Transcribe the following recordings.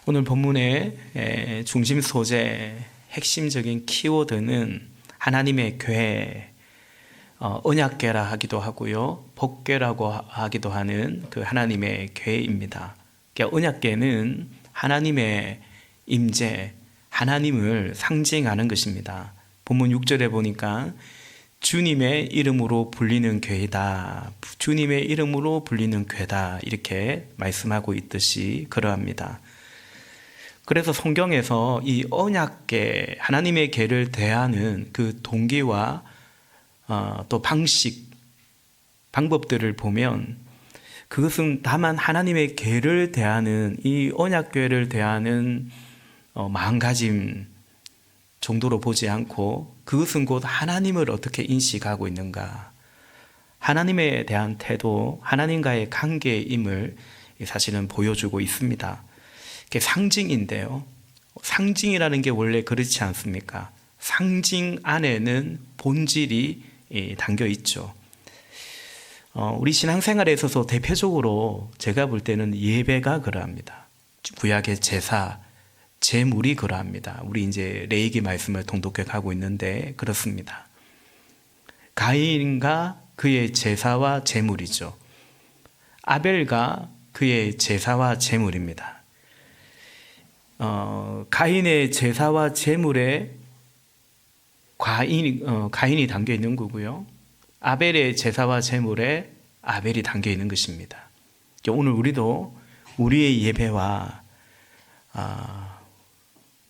오늘 본문의 중심 소재, 핵심적인 키워드는 하나님의 교회, 언약궤라 하기도 하고요, 복궤라고 하기도 하는 그 하나님의 교회입니다. 그러니까 언약궤는 하나님의 임재, 하나님을 상징하는 것입니다. 본문 6절에 보니까 주님의 이름으로 불리는 교회다, 주님의 이름으로 불리는 교회다, 이렇게 말씀하고 있듯이 그러합니다. 그래서 성경에서 이 언약궤, 하나님의 궤를 대하는 그 동기와 또 방법들을 보면 그것은 다만 하나님의 궤를 대하는, 이 언약궤를 대하는 마음가짐 정도로 보지 않고 그것은 곧 하나님을 어떻게 인식하고 있는가, 하나님에 대한 태도, 하나님과의 관계임을 사실은 보여주고 있습니다. 그게 상징인데요, 상징이라는 게 원래 그렇지 않습니까? 상징 안에는 본질이 담겨 있죠. 우리 신앙생활에 있어서 대표적으로 제가 볼 때는 예배가 그러합니다. 구약의 제사, 제물이 그러합니다. 우리 이제 레위기 말씀을 통독해 가고 있는데 그렇습니다. 가인과 그의 제사와 제물이죠. 아벨과 그의 제사와 제물입니다. 가인의 제사와 제물에 가인이 담겨 있는 거고요, 아벨의 제사와 제물에 아벨이 담겨 있는 것입니다. 오늘 우리도 우리의 예배와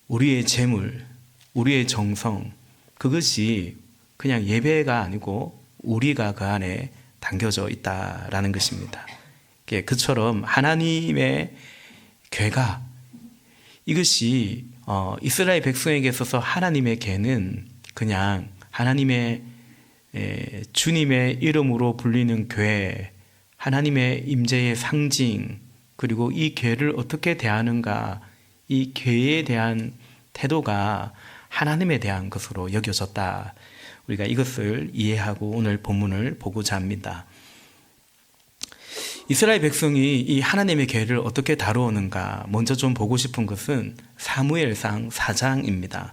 우리의 제물, 우리의 정성, 그것이 그냥 예배가 아니고 우리가 그 안에 담겨져 있다라는 것입니다. 그처럼 하나님의 궤가, 이것이 이스라엘 백성에게 있어서 하나님의 궤는 그냥 하나님의 주님의 이름으로 불리는 궤, 하나님의 임재의 상징, 그리고 이 궤를 어떻게 대하는가, 이 궤에 대한 태도가 하나님에 대한 것으로 여겨졌다. 우리가 이것을 이해하고 오늘 본문을 보고자 합니다. 이스라엘 백성이 이 하나님의 궤를 어떻게 다루었는가, 먼저 좀 보고 싶은 것은 사무엘상 4장입니다.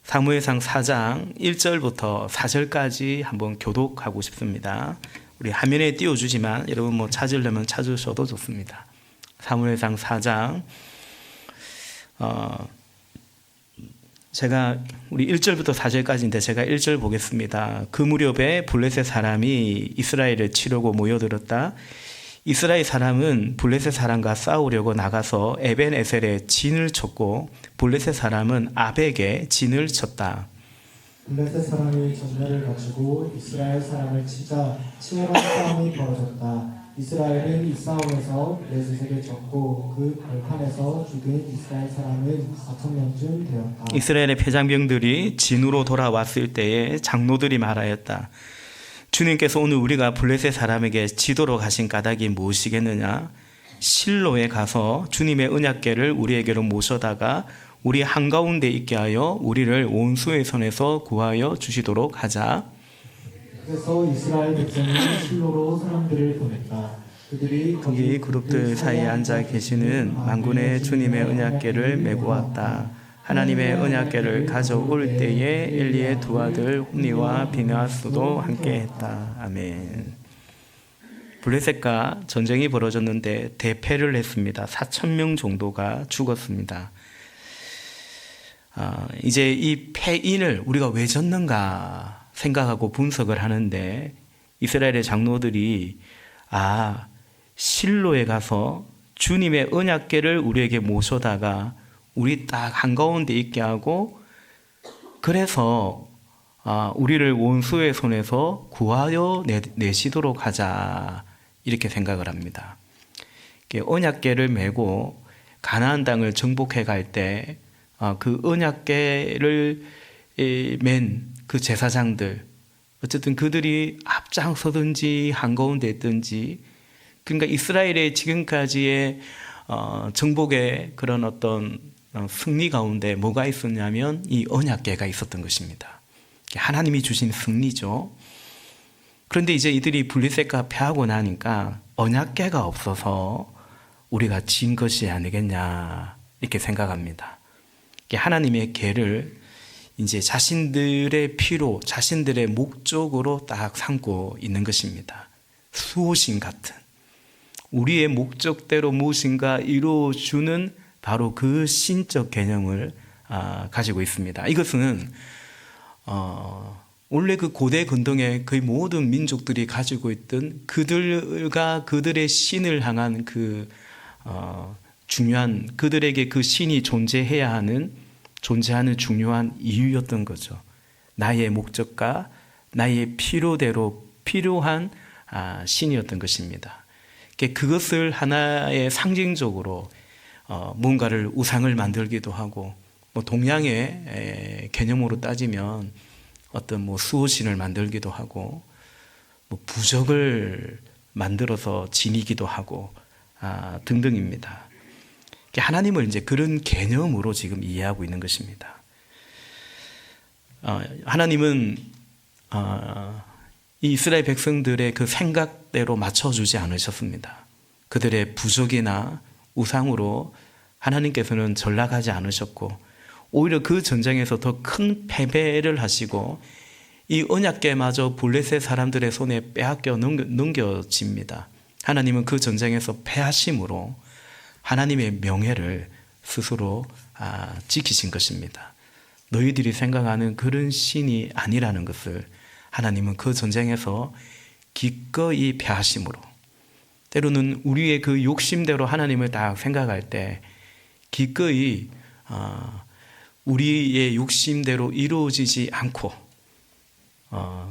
사무엘상 4장 1절부터 4절까지 한번 교독하고 싶습니다. 우리 화면에 띄워주지만 여러분 찾으려면 찾으셔도 좋습니다. 사무엘상 4장, 제가 우리 1절부터 4절까지인데 제가 1절 보겠습니다. 그 무렵에 블레셋 사람이 이스라엘을 치려고 모여들었다. 이스라엘 사람은 블레셋 사람과 싸우려고 나가서 에벤에셀에 진을 쳤고 블레셋 사람은 아벡에 진을 쳤다. 블레셋 사람이 전멸을 가지고 이스라엘 사람을 치자 치열한 싸움이 벌어졌다. 이스라엘은 이 싸움에서 블레셋에게 졌고 그 벌판에서 죽은 이스라엘 사람은 4,000명쯤 되었다. 이스라엘의 패장병들이 진으로 돌아왔을 때에 장로들이 말하였다. 주님께서 오늘 우리가 블레셋 사람에게 지도록 하신 까닭이 무엇이겠느냐? 실로에 가서 주님의 언약궤를 우리에게로 모셔다가 우리 한가운데 있게 하여 우리를 원수의 손에서 구하여 주시도록 하자. 그래서 이스라엘 백성이 실로로 사람들을 보냈다. 그들이 거기 그룹들 사이에 앉아 계시는 만군의 주님의 언약궤를 메고 왔다. 하나님의 언약궤를 가져올 때에 엘리의 두 아들 홈니와 비느하스도 함께했다. 아멘. 블레셋과 전쟁이 벌어졌는데 대패를 했습니다. 4,000명 정도가 죽었습니다. 이제 이 패인을 우리가 왜 졌는가 생각하고 분석을 하는데 이스라엘의 장로들이 실로에 가서 주님의 언약궤를 우리에게 모셔다가 우리 딱 한가운데 있게 하고 그래서 우리를 원수의 손에서 구하여 내시도록 하자, 이렇게 생각을 합니다. 언약궤를 메고 가나안 땅을 정복해 갈 때 그 언약궤를 맨 그 제사장들, 어쨌든 그들이 앞장서든지 한가운데 있든지, 그러니까 이스라엘의 지금까지의 정복의 그런 어떤 승리 가운데 뭐가 있었냐면 이 언약궤가 있었던 것입니다. 하나님이 주신 승리죠. 그런데 이제 이들이 블레셋과 패하고 나니까 언약궤가 없어서 우리가 진 것이 아니겠냐, 이렇게 생각합니다. 하나님의 계를 이제 자신들의 피로, 자신들의 목적으로 딱 삼고 있는 것입니다. 수호신 같은 우리의 목적대로 무엇인가 이루어주는 바로 그 신적 개념을 가지고 있습니다. 이것은 원래 그 고대 근동의 거의 모든 민족들이 가지고 있던 그들과 그들의 신을 향한 그 중요한, 그들에게 그 신이 존재하는 중요한 이유였던 거죠. 나의 목적과 나의 필요대로 필요한 신이었던 것입니다. 그것을 하나의 상징적으로 뭔가를 우상을 만들기도 하고, 뭐 동양의 개념으로 따지면 어떤 뭐 수호신을 만들기도 하고, 뭐 부적을 만들어서 지니기도 하고 등등입니다. 하나님을 이제 그런 개념으로 지금 이해하고 있는 것입니다. 하나님은 이 이스라엘 백성들의 그 생각대로 맞춰주지 않으셨습니다. 그들의 부족이나 우상으로 하나님께서는 전락하지 않으셨고, 오히려 그 전쟁에서 더 큰 패배를 하시고 이 언약궤마저 블레셋 사람들의 손에 빼앗겨 넘겨집니다. 하나님은 그 전쟁에서 패하심으로 하나님의 명예를 스스로 지키신 것입니다. 너희들이 생각하는 그런 신이 아니라는 것을 하나님은 그 전쟁에서 기꺼이 패하심으로, 때로는 우리의 그 욕심대로 하나님을 딱 생각할 때 기꺼이 우리의 욕심대로 이루어지지 않고,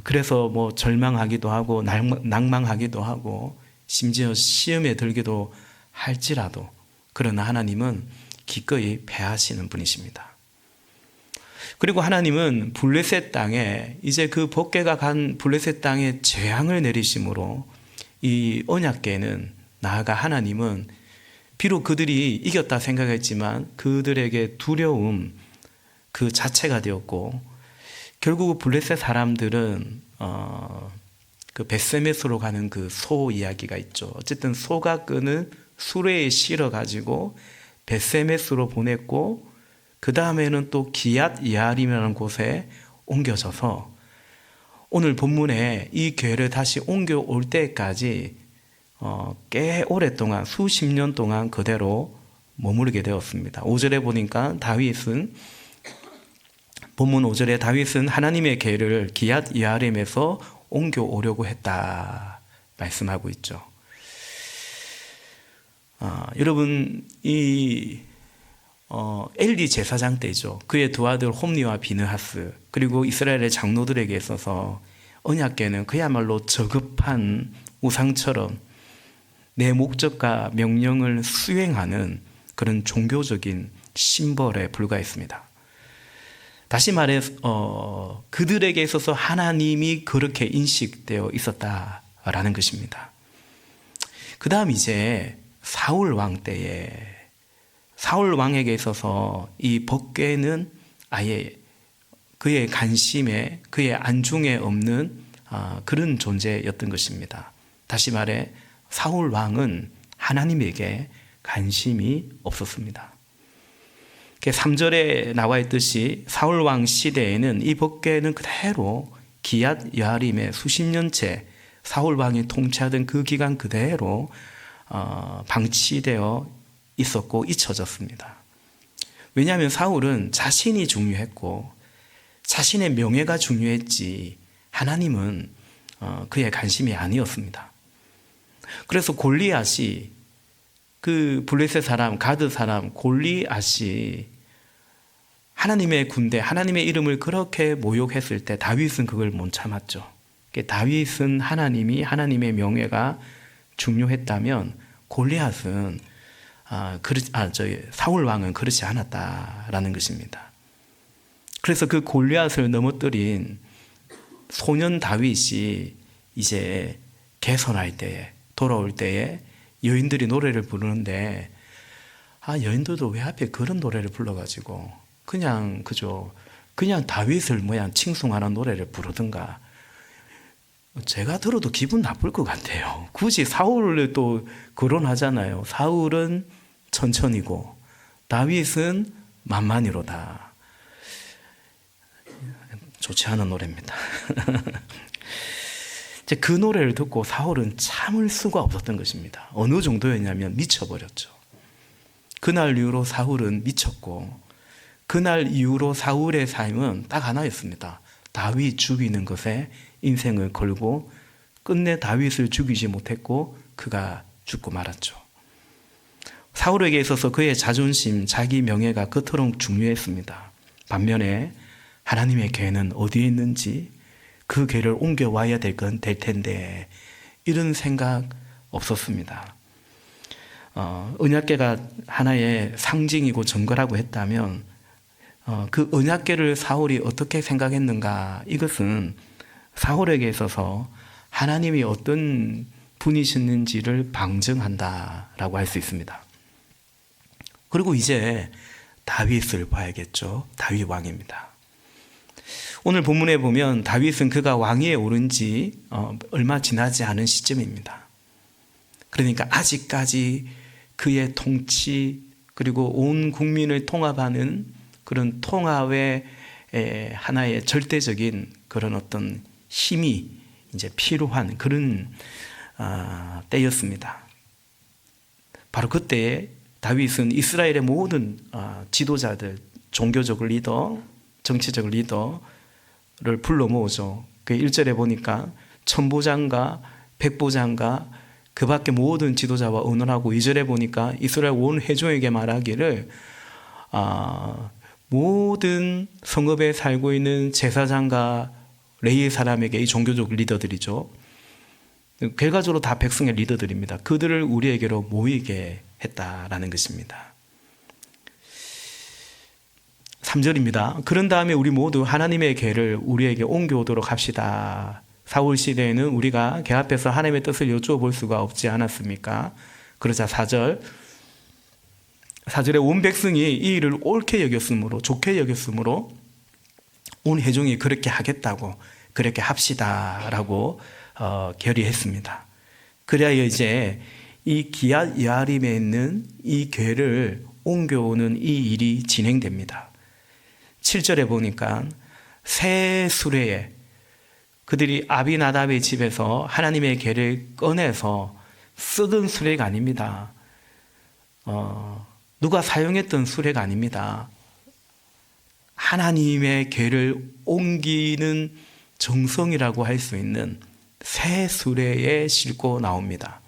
그래서 뭐 절망하기도 하고 낭망하기도 하고 심지어 시험에 들기도 할지라도, 그러나 하나님은 기꺼이 패하시는 분이십니다. 그리고 하나님은 블레셋 땅에, 이제 그 법궤가 간 블레셋 땅에 재앙을 내리심으로 이 언약궤는, 나아가 하나님은 비록 그들이 이겼다 생각했지만 그들에게 두려움 그 자체가 되었고, 결국 블레셋 사람들은 그 벳세메스로 가는 그 소 이야기가 있죠. 어쨌든 소가 끄는 수레에 실어 가지고 벳세메스로 보냈고, 그 다음에는 또 기얏 야림이라는 곳에 옮겨져서 오늘 본문에 이 궤를 다시 옮겨올 때까지 꽤 오랫동안, 수십 년 동안 그대로 머무르게 되었습니다. 5절에 보니까 본문 5절에 다윗은 하나님의 궤를 기얏 야림에서 옮겨오려고 했다 말씀하고 있죠. 여러분, 이 엘리 제사장 때죠. 그의 두 아들 홈니와 비느하스, 그리고 이스라엘의 장로들에게 있어서 언약궤는 그야말로 저급한 우상처럼 내 목적과 명령을 수행하는 그런 종교적인 심벌에 불과했습니다. 다시 말해 그들에게 있어서 하나님이 그렇게 인식되어 있었다라는 것입니다. 그 다음 이제 사울 왕 때에, 사울 왕에게 있어서 이 법궤는 아예 그의 관심에, 그의 안중에 없는 그런 존재였던 것입니다. 다시 말해 사울 왕은 하나님에게 관심이 없었습니다. 3절에 나와 있듯이 사울 왕 시대에는 이 법궤는 그대로 기얏 야림에 수십 년째 사울 왕이 통치하던 그 기간 그대로 방치되어 있었고 잊혀졌습니다. 왜냐하면 사울은 자신이 중요했고 자신의 명예가 중요했지 하나님은 그의 관심이 아니었습니다. 그래서 골리앗이, 그 블레셋 사람, 가드 사람 골리앗이 하나님의 군대, 하나님의 이름을 그렇게 모욕했을 때 다윗은 그걸 못 참았죠. 다윗은 하나님의 명예가 중요했다면 골리앗은 사울 왕은 그렇지 않았다라는 것입니다. 그래서 그 골리앗을 넘어뜨린 소년 다윗이 이제 개선할 때에, 돌아올 때에 여인들이 노래를 부르는데, 여인들도 왜 하필 그런 노래를 불러가지고 그냥 다윗을 칭송하는 노래를 부르든가. 제가 들어도 기분 나쁠 것 같아요. 굳이 사울을 또 거론하잖아요. 사울은 천천히고 다윗은 만만이로다. 좋지 않은 노래입니다. 이제 그 노래를 듣고 사울은 참을 수가 없었던 것입니다. 어느 정도였냐면 미쳐버렸죠. 그날 이후로 사울은 미쳤고, 그날 이후로 사울의 삶은 딱 하나였습니다. 다윗 죽이는 것에 인생을 걸고 끝내 다윗을 죽이지 못했고 그가 죽고 말았죠. 사울에게 있어서 그의 자존심, 자기 명예가 그토록 중요했습니다. 반면에 하나님의 계획은 어디에 있는지, 그 계획을 옮겨와야 될 텐데 이런 생각 없었습니다. 언약궤가 하나의 상징이고 증거라고 했다면 그 언약궤를 사울이 어떻게 생각했는가, 이것은 사울에게 있어서 하나님이 어떤 분이셨는지를 방증한다라고 할 수 있습니다. 그리고 이제 다윗을 봐야겠죠. 다윗 왕입니다. 오늘 본문에 보면 다윗은 그가 왕위에 오른 지 얼마 지나지 않은 시점입니다. 그러니까 아직까지 그의 통치, 그리고 온 국민을 통합하는 그런 통합의 하나의 절대적인 그런 어떤 힘이 이제 필요한 그런 때였습니다. 바로 그때 다윗은 이스라엘의 모든 지도자들, 종교적 리더, 정치적 리더를 불러 모으죠. 그 1절에 보니까 천부장과 백부장과 그 밖에 모든 지도자와 의논하고, 2절에 보니까 이스라엘 온 회중에게 말하기를 모든 성읍에 살고 있는 제사장과 레위 사람에게, 이 종교적 리더들이죠. 결과적으로 다 백성의 리더들입니다. 그들을 우리에게로 모이게 했다라는 것입니다. 3절입니다. 그런 다음에 우리 모두 하나님의 궤를 우리에게 옮겨오도록 합시다. 사울 시대에는 우리가 궤 앞에서 하나님의 뜻을 여쭈어 수가 없지 않았습니까? 그러자 4절에 온 백성이 이 일을 옳게 여겼으므로, 좋게 여겼으므로 온 회중이 그렇게 하겠다고, 그렇게 합시다라고 결의했습니다. 그래야 이제 이 기앗 여아림에 있는 이 궤를 옮겨오는 이 일이 진행됩니다. 7절에 보니까 새 수레에, 그들이 아비나답의 집에서 하나님의 궤를 꺼내서 쓰던 수레가 아닙니다. 누가 사용했던 수레가 아닙니다. 하나님의 궤를 옮기는 정성이라고 할 수 있는 새 수레에 싣고 나옵니다.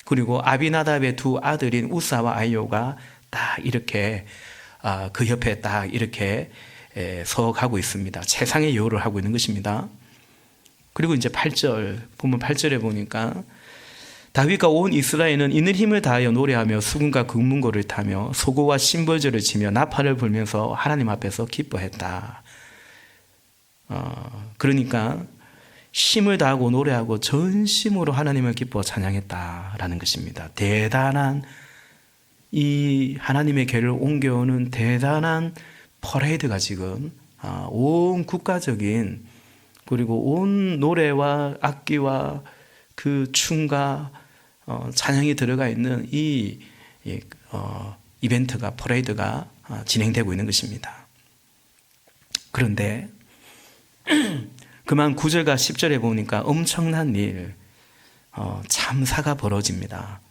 그리고 아비나답의 두 아들인 우사와 아이오가 딱 이렇게 그 옆에 딱 이렇게 서가고 있습니다. 최상의 예우를 하고 있는 것입니다. 그리고 이제 8절 보면 8절에 보니까 다윗과 온 이스라엘은 있는 힘을 다하여 노래하며 수금과 금문고를 타며 소고와 심벌저를 치며 나팔을 불면서 하나님 앞에서 기뻐했다. 그러니까 힘을 다하고 노래하고 전심으로 하나님을 기뻐 찬양했다라는 것입니다. 대단한 이 하나님의 궤를 옮겨오는 대단한 퍼레이드가 지금 온 국가적인, 그리고 온 노래와 악기와 그 춤과 찬양이 들어가 있는 이 이벤트가, 퍼레이드가 진행되고 있는 것입니다. 그런데 그만 9절과 10절에 보니까 엄청난 일, 참사가 벌어집니다.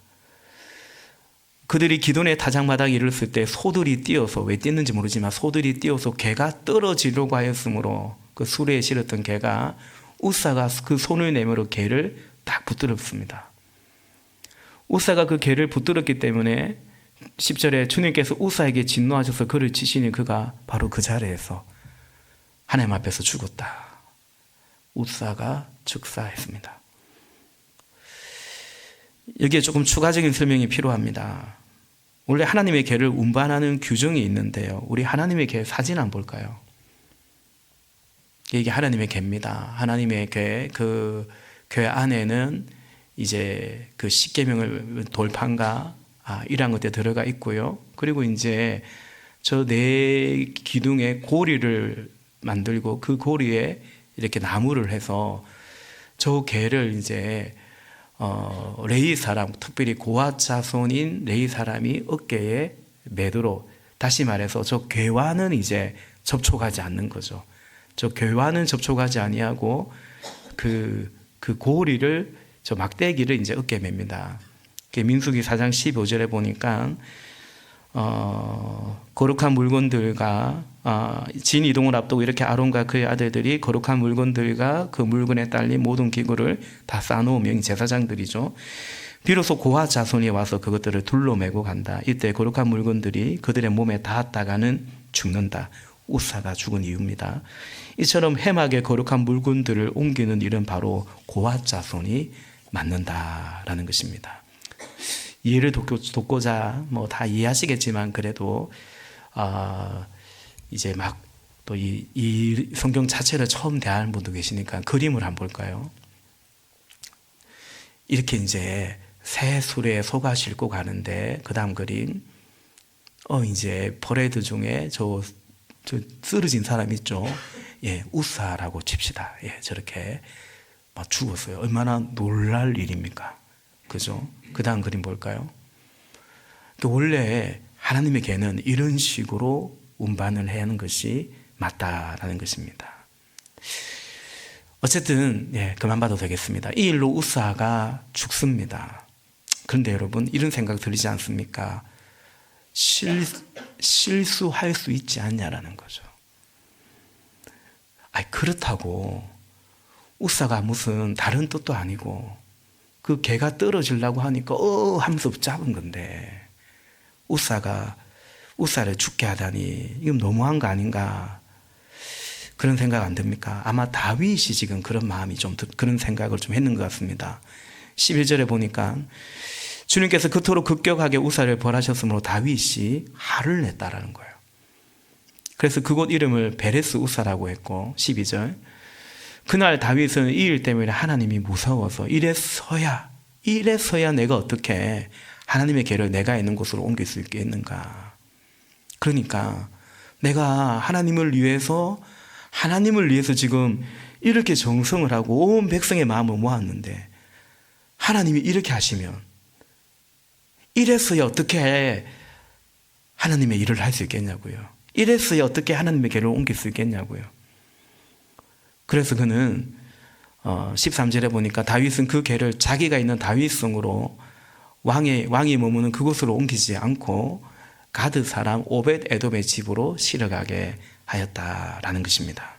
그들이 기돈의 타작마당에 이르렀을 때 소들이 뛰어서, 왜 뛰는지 모르지만 소들이 뛰어서 개가 떨어지려고 하였으므로 그 수레에 실었던 개가, 우사가 그 손을 내밀어 개를 딱 붙들었습니다. 우사가 그 개를 붙들었기 때문에 10절에 주님께서 우사에게 진노하셔서 그를 치시니 그가 바로 그 자리에서 하나님 앞에서 죽었다. 우사가 즉사했습니다. 여기에 조금 추가적인 설명이 필요합니다. 원래 하나님의 궤를 운반하는 규정이 있는데요. 우리 하나님의 궤 사진 한번 볼까요? 이게 하나님의 궤입니다. 하나님의 궤, 그 궤 안에는 이제 그 십계명을 돌판과 이런 것들 들어가 있고요. 그리고 이제 저 네 기둥에 고리를 만들고 그 고리에 이렇게 나무를 해서 저 궤를 이제 레위 사람, 특별히 고앗 자손인 레위 사람이 어깨에 매도록 다시 말해서 저 괴와는 이제 접촉하지 않는 거죠. 저 괴와는 접촉하지 아니하고 그 고리를, 저 막대기를 이제 어깨에 맵니다. 민수기 4장 15절에 보니까 거룩한 물건들과 진 이동을 앞두고 이렇게 아론과 그의 아들들이 거룩한 물건들과 그 물건에 딸린 모든 기구를 다 쌓아놓으면 제사장들이죠. 비로소 고아 자손이 와서 그것들을 둘러매고 간다. 이때 거룩한 물건들이 그들의 몸에 닿았다가는 죽는다. 우사가 죽은 이유입니다. 이처럼 해막의 거룩한 물건들을 옮기는 일은 바로 고아 자손이 맡는다라는 것입니다. 이해를 돕고자 뭐 다 이해하시겠지만 그래도 이제 막 또 이 성경 자체를 처음 대하는 분도 계시니까 그림을 한번 볼까요? 이렇게 이제 새 수레에 소가 싣고 가는데 그 다음 그림 이제 퍼레이드 중에 저 쓰러진 사람 있죠? 예, 우사라고 칩시다. 예, 저렇게 막 죽었어요. 얼마나 놀랄 일입니까? 그죠? 그 다음 그림 볼까요? 원래 하나님의 계는 이런 식으로 운반을 해야 하는 것이 맞다라는 것입니다. 어쨌든 그만 봐도 되겠습니다. 이 일로 우사가 죽습니다. 그런데 여러분 이런 생각 들리지 않습니까? 실수할 수 있지 않냐라는 거죠. 그렇다고 우사가 무슨 다른 뜻도 아니고 그 개가 떨어지려고 하니까 하면서 잡은 건데 우사를 죽게 하다니 이건 너무한 거 아닌가, 그런 생각 안 듭니까? 아마 다윗이 지금 그런 마음이 좀 그런 생각을 좀 했는 것 같습니다. 11절에 보니까 주님께서 그토록 급격하게 우사를 벌하셨으므로 다윗이 화를 냈다라는 거예요. 그래서 그곳 이름을 베레스 우사라고 했고 12절 그날 다윗은 이 일 때문에 하나님이 무서워서 이래서야 내가 어떻게 하나님의 계를 내가 있는 곳으로 옮길 수 있겠는가. 그러니까 내가 하나님을 위해서 지금 이렇게 정성을 하고 온 백성의 마음을 모았는데 하나님이 이렇게 하시면 이래서야 어떻게 하나님의 일을 할 수 있겠냐고요. 이래서야 어떻게 하나님의 계를 옮길 수 있겠냐고요. 그래서 그는 13절에 보니까 다윗은 그 계를 자기가 있는 다윗성으로 왕이 머무는 그곳으로 옮기지 않고 가드 사람 오벳 에돔의 집으로 실어가게 하였다라는 것입니다.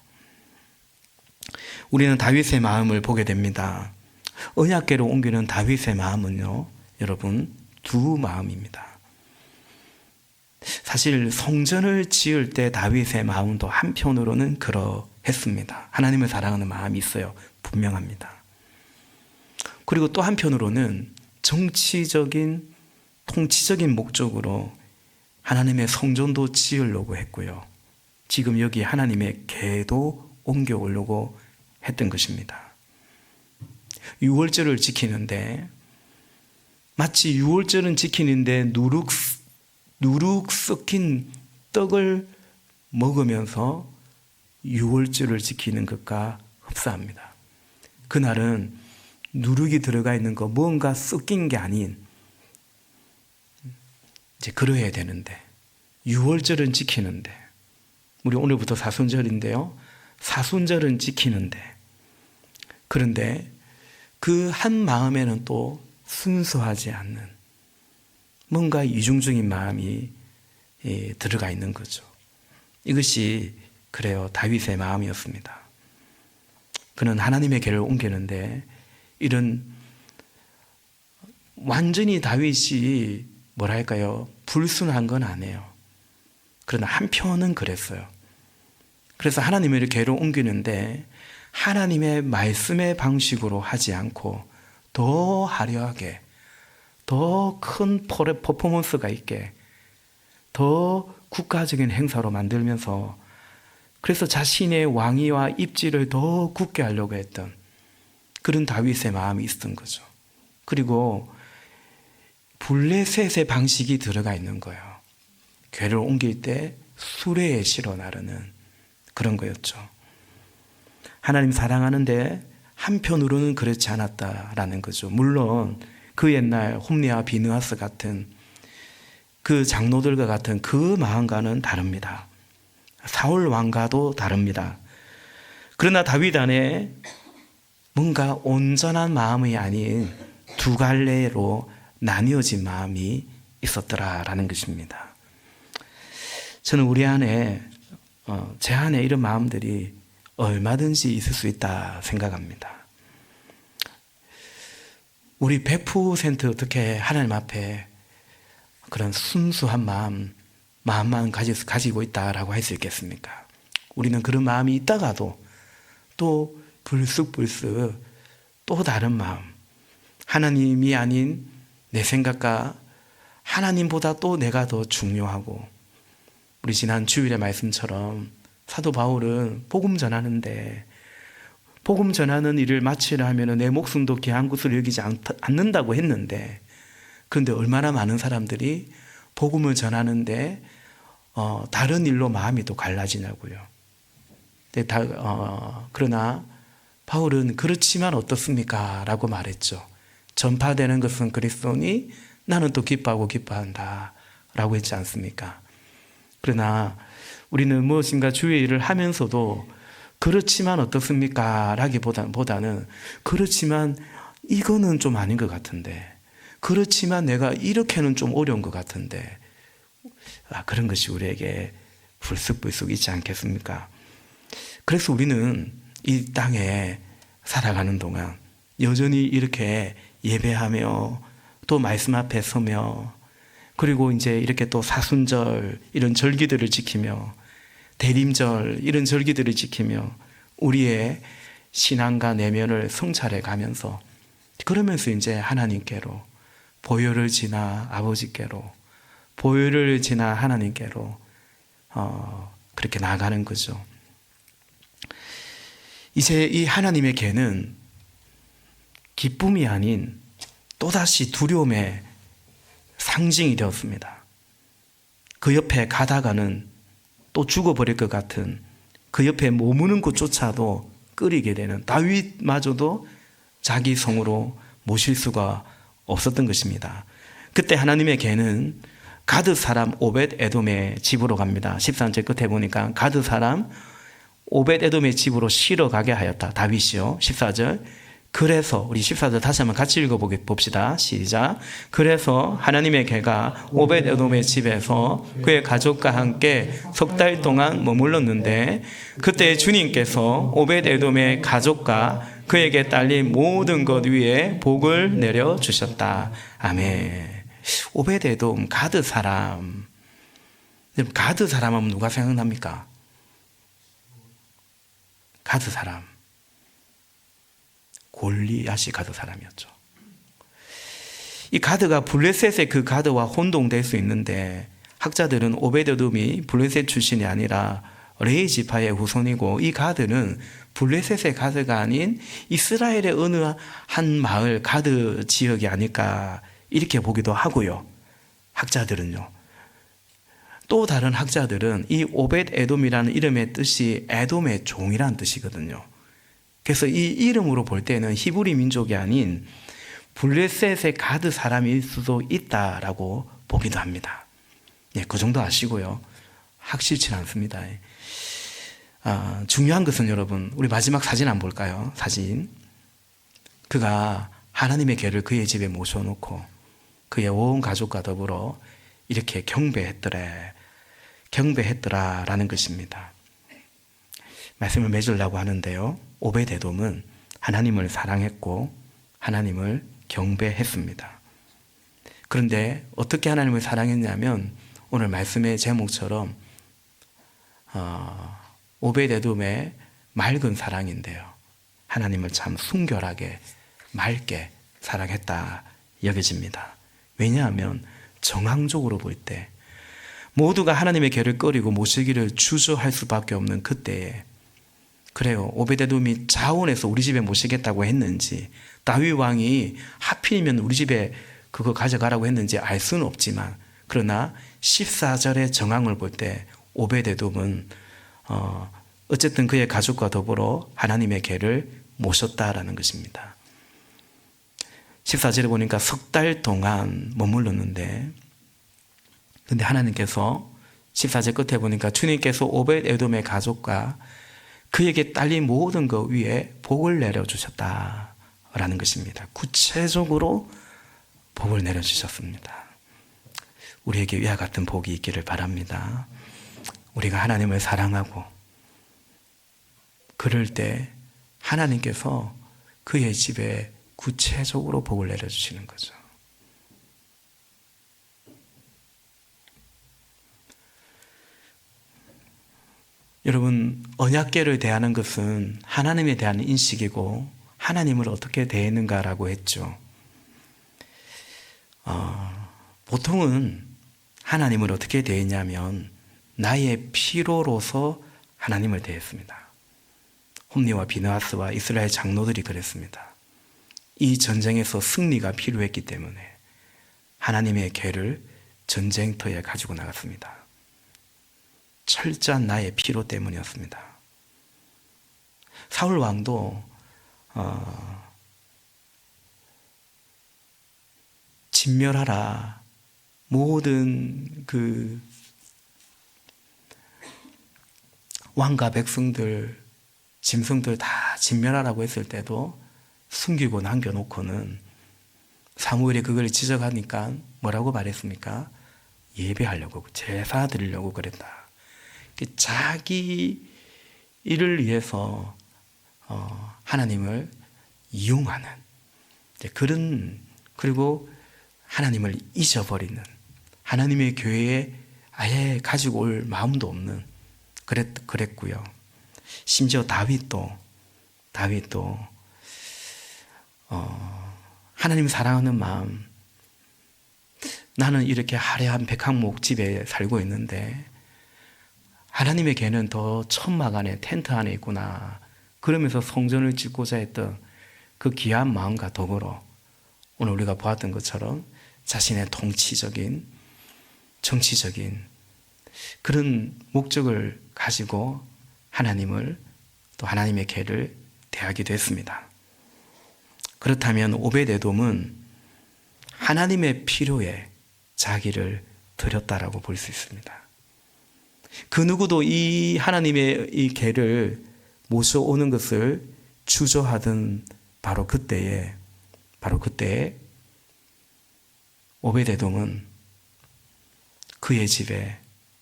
우리는 다윗의 마음을 보게 됩니다. 언약궤로 옮기는 다윗의 마음은요, 여러분 두 마음입니다. 사실 성전을 지을 때 다윗의 마음도 한편으로는 그러했습니다. 하나님을 사랑하는 마음이 있어요. 분명합니다. 그리고 또 한편으로는 정치적인 통치적인 목적으로 하나님의 성전도 지으려고 했고요. 지금 여기 하나님의 궤도 옮겨오려고 했던 것입니다. 유월절을 지키는데 마치 유월절은 지키는데 누룩 섞인 떡을 먹으면서 유월절을 지키는 것과 흡사합니다. 그날은 누룩이 들어가 있는 거, 뭔가 섞인 게 아닌 이제 그러해야 되는데 유월절은 지키는데 우리 오늘부터 사순절인데요. 사순절은 지키는데 그런데 그 한 마음에는 또 순수하지 않는 뭔가 이중적인 마음이 들어가 있는 거죠. 이것이 그래요. 다윗의 마음이었습니다. 그는 하나님의 궤를 옮기는데 이런 완전히 다윗이 불순한 건 아니에요. 그러나 한편은 그랬어요. 그래서 하나님의 궤를 옮기는데 하나님의 말씀의 방식으로 하지 않고 더 화려하게, 더 큰 퍼포먼스가 있게, 더 국가적인 행사로 만들면서 그래서 자신의 왕위와 입지를 더 굳게 하려고 했던 그런 다윗의 마음이 있었던 거죠. 그리고 블레셋의 방식이 들어가 있는 거예요. 궤를 옮길 때 수레에 실어 나르는 그런 거였죠. 하나님 사랑하는데 한편으로는 그렇지 않았다라는 거죠. 물론 그 옛날 홈리와 비느하스 같은 그 장로들과 같은 그 마음과는 다릅니다. 사울 왕과도 다릅니다. 그러나 다윗 안에 뭔가 온전한 마음이 아닌 두 갈래로 나뉘어진 마음이 있었더라라는 것입니다. 저는 우리 안에 제 안에 이런 마음들이 얼마든지 있을 수 있다 생각합니다. 우리 100% 어떻게 하나님 앞에 그런 순수한 마음만 가지고 있다라고 할 수 있겠습니까? 우리는 그런 마음이 있다가도 또 불쑥불쑥 또 다른 마음, 하나님이 아닌 내 생각과 하나님보다 또 내가 더 중요하고, 우리 지난 주일의 말씀처럼 사도 바울은 복음 전하는데 복음 전하는 일을 마치려 하면 내 목숨도 귀한 것을 여기지 않는다고 했는데, 그런데 얼마나 많은 사람들이 복음을 전하는데 다른 일로 마음이 또 갈라지냐고요. 그러나 바울은 그렇지만 어떻습니까? 라고 말했죠. 전파되는 것은 그리스도니 나는 또 기뻐한다 라고 했지 않습니까? 그러나 우리는 무엇인가 주의 일을 하면서도 그렇지만 어떻습니까? 라기보다는 그렇지만 이거는 좀 아닌 것 같은데, 그렇지만 내가 이렇게는 좀 어려운 것 같은데, 그런 것이 우리에게 불쑥불쑥 있지 않겠습니까? 그래서 우리는 이 땅에 살아가는 동안 여전히 이렇게 예배하며 또 말씀 앞에 서며, 그리고 이제 이렇게 또 사순절 이런 절기들을 지키며 대림절 이런 절기들을 지키며 우리의 신앙과 내면을 성찰해 가면서, 그러면서 이제 하나님께로, 보혈을 지나 아버지께로, 보혈을 지나 하나님께로 그렇게 나아가는 거죠. 이제 이 하나님의 개는 기쁨이 아닌 또다시 두려움의 상징이 되었습니다. 그 옆에 가다가는 또 죽어버릴 것 같은, 그 옆에 머무는 곳조차도 끓이게 되는 다윗마저도 자기 성으로 모실 수가 없었던 것입니다. 그때 하나님의 개는 가드 사람 오벳 에돔의 집으로 갑니다. 13절 끝에 보니까 가드 사람 오벳 에돔의 집으로 실어 가게 하였다. 다윗이요. 14절. 그래서 우리 14절 다시 한번 같이 읽어봅시다. 시작. 그래서 하나님의 개가 오벳 에돔의 집에서 그의 가족과 함께 석 달 동안 머물렀는데, 그때 주님께서 오벳 에돔의 가족과 그에게 딸린 모든 것 위에 복을 내려 주셨다. 아멘. 오벳 에돔 가드 사람. 가드 사람 하면 누가 생각납니까? 가드 사람. 골리앗이 가드 사람이었죠. 이 가드가 블레셋의 그 가드와 혼동될 수 있는데, 학자들은 오베드돔이 블레셋 출신이 아니라 레위 지파의 후손이고, 이 가드는 블레셋의 가드가 아닌 이스라엘의 어느 한 마을 가드 지역이 아닐까 이렇게 보기도 하고요. 학자들은요. 또 다른 학자들은 이 오벳 에돔이라는 이름의 뜻이 에돔의 종이라는 뜻이거든요. 그래서 이 이름으로 볼 때는 히브리 민족이 아닌 블레셋의 가드 사람일 수도 있다라고 보기도 합니다. 예, 그 정도 아시고요. 확실치 않습니다. 중요한 것은 여러분, 우리 마지막 사진 한번 볼까요? 사진. 그가 하나님의 개를 그의 집에 모셔놓고 그의 온 가족과 더불어 이렇게 경배했더라라는 것입니다. 말씀을 맺으려고 하는데요. 오벳 에돔은 하나님을 사랑했고 하나님을 경배했습니다. 그런데 어떻게 하나님을 사랑했냐면, 오늘 말씀의 제목처럼 오벳 에돔의 맑은 사랑인데요. 하나님을 참 순결하게 맑게 사랑했다 여겨집니다. 왜냐하면 정황적으로 볼 때 모두가 하나님의 개를 꺼리고 모시기를 주저할 수밖에 없는 그때에, 그래요, 오벳 에돔이 자원해서 우리 집에 모시겠다고 했는지, 다윗 왕이 하필이면 우리 집에 그거 가져가라고 했는지 알 수는 없지만, 그러나 14절의 정황을 볼 때 오벳 에돔은 어쨌든 그의 가족과 더불어 하나님의 개를 모셨다라는 것입니다. 14절에 보니까 석 달 동안 머물렀는데, 근데 하나님께서 14절 끝에 보니까 주님께서 오벳 에돔의 가족과 그에게 딸린 모든 것 위에 복을 내려주셨다라는 것입니다. 구체적으로 복을 내려주셨습니다. 우리에게 위와 같은 복이 있기를 바랍니다. 우리가 하나님을 사랑하고 그럴 때 하나님께서 그의 집에 구체적으로 복을 내려주시는 거죠. 여러분, 언약궤를 대하는 것은 하나님에 대한 인식이고 하나님을 어떻게 대했는가라고 했죠. 보통은 하나님을 어떻게 대했냐면 나의 피로로서 하나님을 대했습니다. 홈리와 비느하스와 이스라엘 장로들이 그랬습니다. 이 전쟁에서 승리가 필요했기 때문에 하나님의 궤를 전쟁터에 가지고 나갔습니다. 철저한 나의 피로 때문이었습니다. 사울 왕도 진멸하라, 모든 그 왕과 백성들, 짐승들 다 진멸하라고 했을 때도 숨기고 남겨놓고는 사무엘이 그걸 지적하니까 뭐라고 말했습니까? 예배하려고, 제사 드리려고 그랬다. 자기 일을 위해서 하나님을 이용하는 그런, 그리고 하나님을 잊어버리는, 하나님의 교회에 아예 가지고 올 마음도 없는 그랬고요. 심지어 다윗도 하나님 사랑하는 마음, 나는 이렇게 화려한 백항목 집에 살고 있는데 하나님의 궤는 더 천막 안에, 텐트 안에 있구나, 그러면서 성전을 짓고자 했던 그 귀한 마음과 더불어 오늘 우리가 보았던 것처럼 자신의 통치적인, 정치적인 그런 목적을 가지고 하나님을, 또 하나님의 궤를 대하기도 했습니다. 그렇다면 오벳에돔은 하나님의 필요에 자기를 드렸다라고 볼 수 있습니다. 그 누구도 이 하나님의 이 궤를 모셔오는 것을 주저하던 바로 그때에 오벳에돔은 그의 집에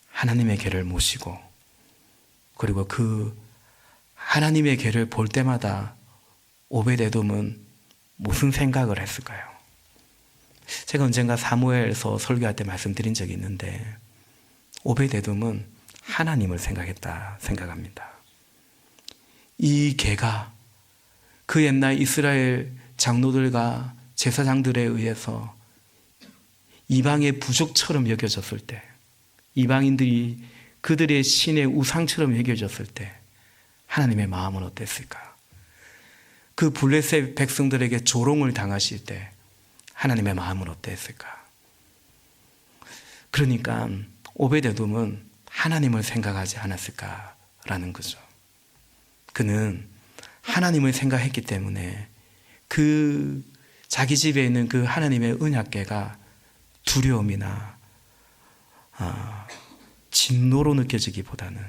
하나님의 궤를 모시고, 그리고 그 하나님의 궤를 볼 때마다 오벳에돔은 무슨 생각을 했을까요? 제가 언젠가 사무엘서 설교할 때 말씀드린 적이 있는데 오벳에돔은 하나님을 생각합니다. 이 궤가 그 옛날 이스라엘 장로들과 제사장들에 의해서 이방의 부족처럼 여겨졌을 때, 이방인들이 그들의 신의 우상처럼 여겨졌을 때 하나님의 마음은 어땠을까? 그 블레셋 백성들에게 조롱을 당하실 때 하나님의 마음은 어땠을까? 그러니까 오벳에돔은 하나님을 생각하지 않았을까라는 거죠. 그는 하나님을 생각했기 때문에 그 자기 집에 있는 그 하나님의 언약궤가 두려움이나 진노로 느껴지기보다는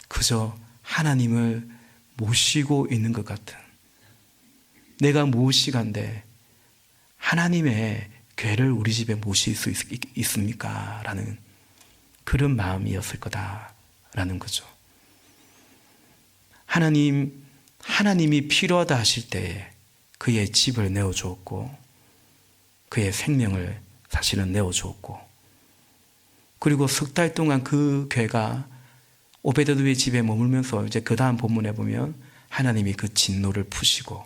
그저 하나님을 모시고 있는 것 같은, 내가 무엇이간데 하나님의 궤를 우리 집에 모실 수 있습니까? 라는 그런 마음이었을 거다라는 거죠. 하나님이 필요하다 하실 때에 그의 집을 내어주었고, 그의 생명을 사실은 내어주었고, 그리고 석 달 동안 그 궤가 오베데돔의 집에 머물면서 이제 그 다음 본문에 보면 하나님이 그 진노를 푸시고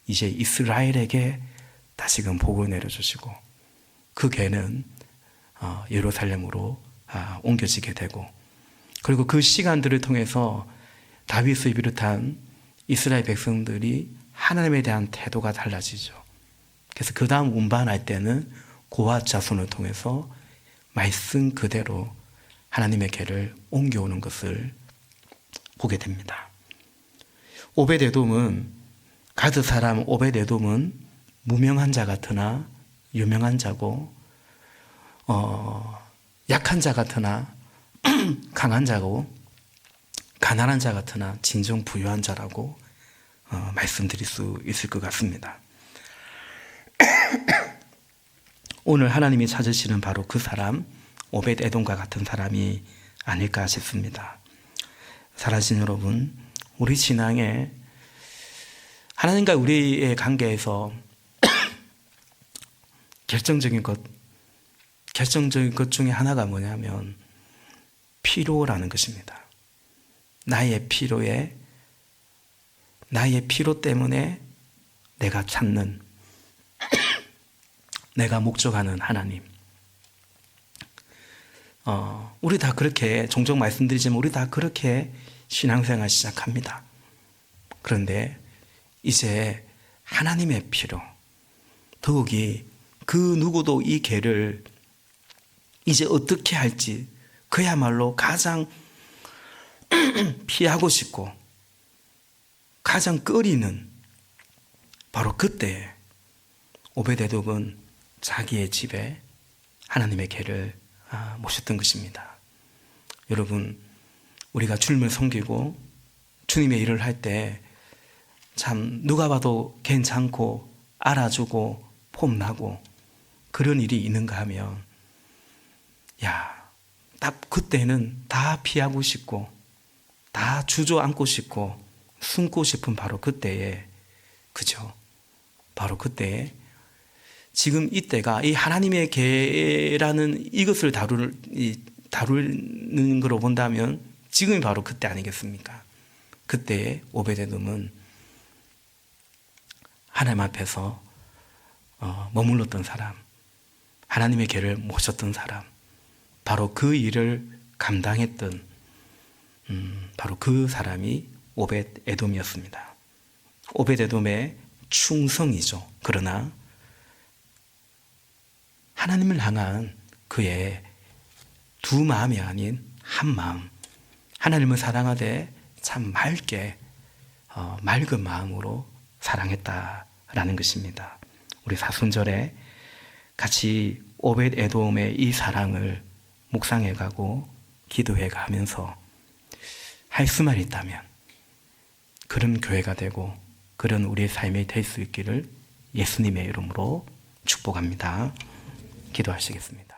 이제 이스라엘에게 다시금 복을 내려주시고 그 궤는 예루살렘으로 옮겨지게 되고, 그리고 그 시간들을 통해서 다윗을 비롯한 이스라엘 백성들이 하나님에 대한 태도가 달라지죠. 그래서 그 다음 운반할 때는 고앗 자손을 통해서 말씀 그대로 하나님의 궤를 옮겨오는 것을 보게 됩니다. 오벳에돔은, 가드 사람 오벳에돔은 무명한 자 같으나 유명한 자고 약한 자 같으나 강한 자고 가난한 자 같으나 진정 부유한 자라고 말씀드릴 수 있을 것 같습니다. 오늘 하나님이 찾으시는 바로 그 사람, 오벳 에돔과 같은 사람이 아닐까 싶습니다. 사랑하시는 여러분, 우리 신앙에 하나님과 우리의 관계에서 결정적인 것 중에 하나가 뭐냐면 필요라는 것입니다. 나의 필요 때문에 내가 찾는, 내가 목적하는 하나님. 우리 다 그렇게, 종종 말씀드리지만 우리 다 그렇게 신앙생활 시작합니다. 그런데 이제 하나님의 필요, 더욱이 그 누구도 이 길을 이제 어떻게 할지 그야말로 가장 피하고 싶고 가장 꺼리는 바로 그때에 오벳에돔은 자기의 집에 하나님의 개를 모셨던 것입니다. 여러분, 우리가 주님을 섬기고 주님의 일을 할 때 참 누가 봐도 괜찮고 알아주고 폼나고 그런 일이 있는가 하면 딱 그때는 다 피하고 싶고 다 주저앉고 싶고 숨고 싶은 바로 그때에, 그죠? 바로 그때에 지금 이때가 이 하나님의 계라는 이것을 다루는 걸로 본다면 지금이 바로 그때 아니겠습니까? 그때에 오벳에돔은 하나님 앞에서 머물렀던 사람, 하나님의 계를 모셨던 사람, 바로 그 일을 감당했던 바로 그 사람이 오벳에돔이었습니다. 오벳에돔의 충성이죠. 그러나 하나님을 향한 그의 두 마음이 아닌 한 마음, 하나님을 사랑하되 참 맑게 맑은 마음으로 사랑했다라는 것입니다. 우리 사순절에 같이 오벳에돔의 이 사랑을 묵상해가고 기도해가면서 할 수만 있다면 그런 교회가 되고 그런 우리의 삶이 될 수 있기를 예수님의 이름으로 축복합니다. 기도하시겠습니다.